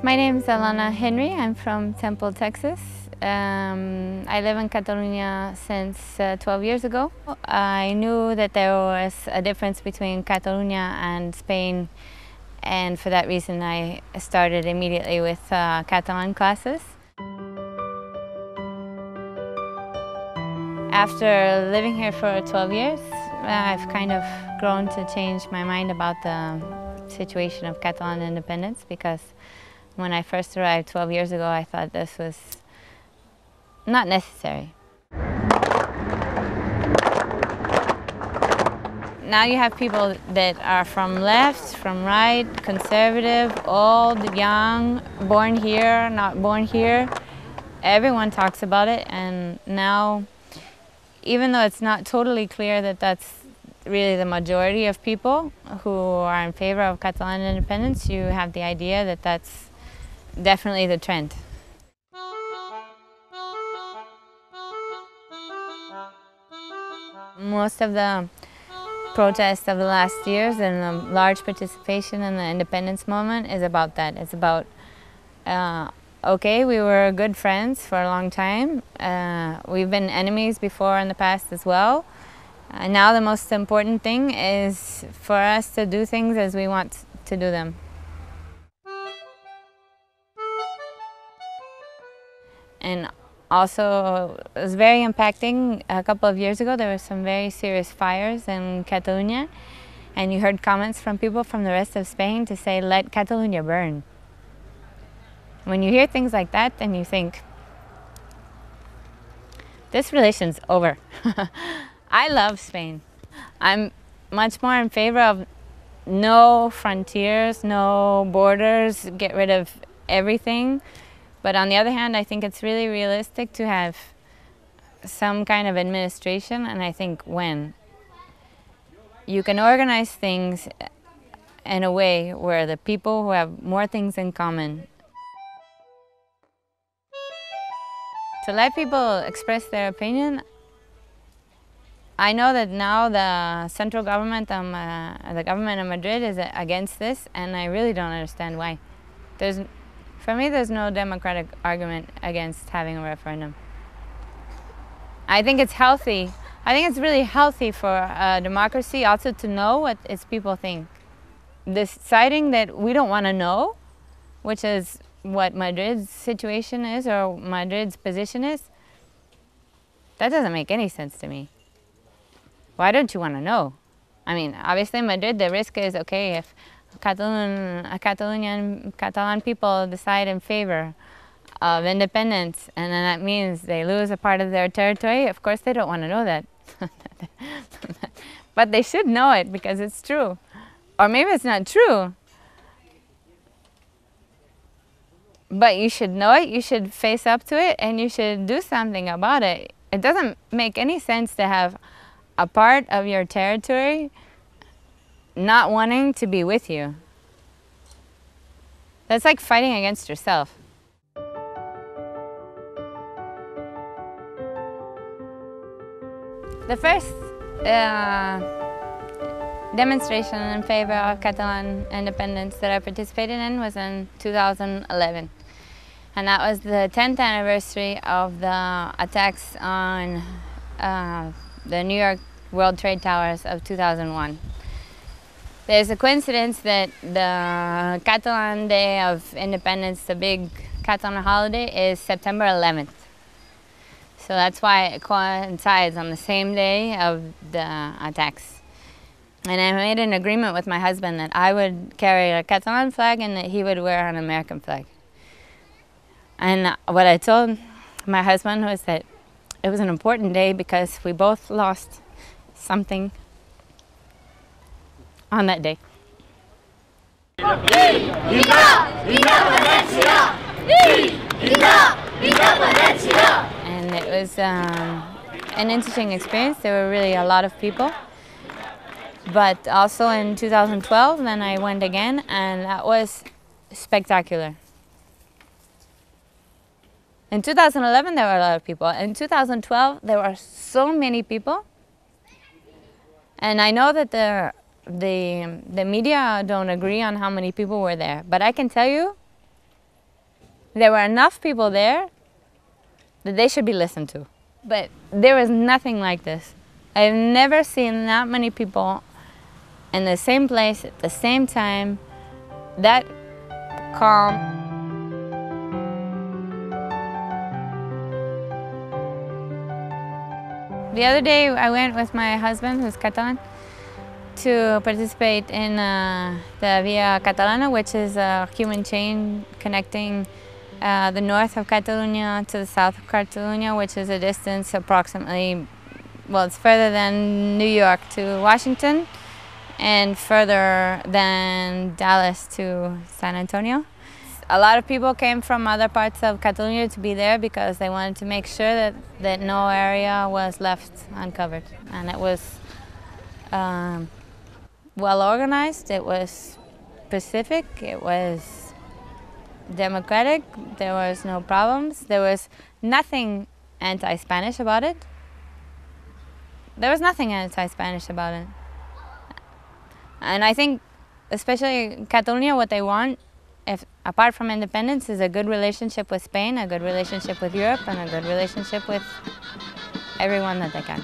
My name is Alana Henry. I'm from Temple, Texas. I live in Catalonia since 12 years ago. I knew that there was a difference between Catalonia and Spain, and for that reason I started immediately with Catalan classes. After living here for 12 years, I've kind of grown to change my mind about the situation of Catalan independence, because when I first arrived 12 years ago, I thought this was not necessary. Now you have people that are from left, from right, conservative, old, young, born here, not born here. Everyone talks about it, and now, even though it's not totally clear that that's really the majority of people who are in favor of Catalan independence, you have the idea that that's definitely the trend. Most of the protests of the last years and the large participation in the independence movement is about that. It's about, okay, we were good friends for a long time. We've been enemies before in the past as well. Now the most important thing is for us to do things as we want to do them. And also, it was very impacting. A couple of years ago, there were some very serious fires in Catalonia, and you heard comments from people from the rest of Spain to say, "Let Catalonia burn." When you hear things like that, then you think, this relation's over. I love Spain. I'm much more in favor of no frontiers, no borders, get rid of everything. But on the other hand, I think it's really realistic to have some kind of administration, and I think when you can organize things in a way where the people who have more things in common, to let people express their opinion. I know that now the central government, the government of Madrid, is against this, and I really don't understand why. For me, there's no democratic argument against having a referendum. I think it's healthy. I think it's really healthy for a democracy also to know what its people think. Deciding that we don't want to know, which is what Madrid's situation is or Madrid's position is, that doesn't make any sense to me. Why don't you want to know? I mean, obviously in Madrid the risk is, okay, if Catalan people decide in favor of independence, and then that means they lose a part of their territory. Of course they don't want to know that. But they should know it because it's true. Or maybe it's not true. But you should know it, you should face up to it, and you should do something about it. It doesn't make any sense to have a part of your territory not wanting to be with you. That's like fighting against yourself. The first demonstration in favor of Catalan independence that I participated in was in 2011. And that was the 10th anniversary of the attacks on the New York World Trade Towers of 2001. There's a coincidence that the Catalan Day of Independence, the big Catalan holiday, is September 11th. So that's why it coincides on the same day of the attacks. And I made an agreement with my husband that I would carry a Catalan flag and that he would wear an American flag. And what I told my husband was that it was an important day because we both lost something on that day. And it was an interesting experience. There were really a lot of people. But also in 2012, then I went again, and that was spectacular. In 2011, there were a lot of people. In 2012, there were so many people. And I know that the media don't agree on how many people were there. But I can tell you, there were enough people there that they should be listened to. But there was nothing like this. I've never seen that many people in the same place at the same time, that calm. The other day I went with my husband, who's Catalan, to participate in the Via Catalana, which is a human chain connecting the north of Catalonia to the south of Catalonia, which is a distance approximately, well, it's further than New York to Washington and further than Dallas to San Antonio. A lot of people came from other parts of Catalonia to be there because they wanted to make sure that no area was left uncovered. And it was well organized, it was pacific, it was democratic, there was no problems, there was nothing anti-Spanish about it. There was nothing anti-Spanish about it. And I think, especially in Catalonia, what they want, apart from independence, is a good relationship with Spain, a good relationship with Europe, and a good relationship with everyone that they can.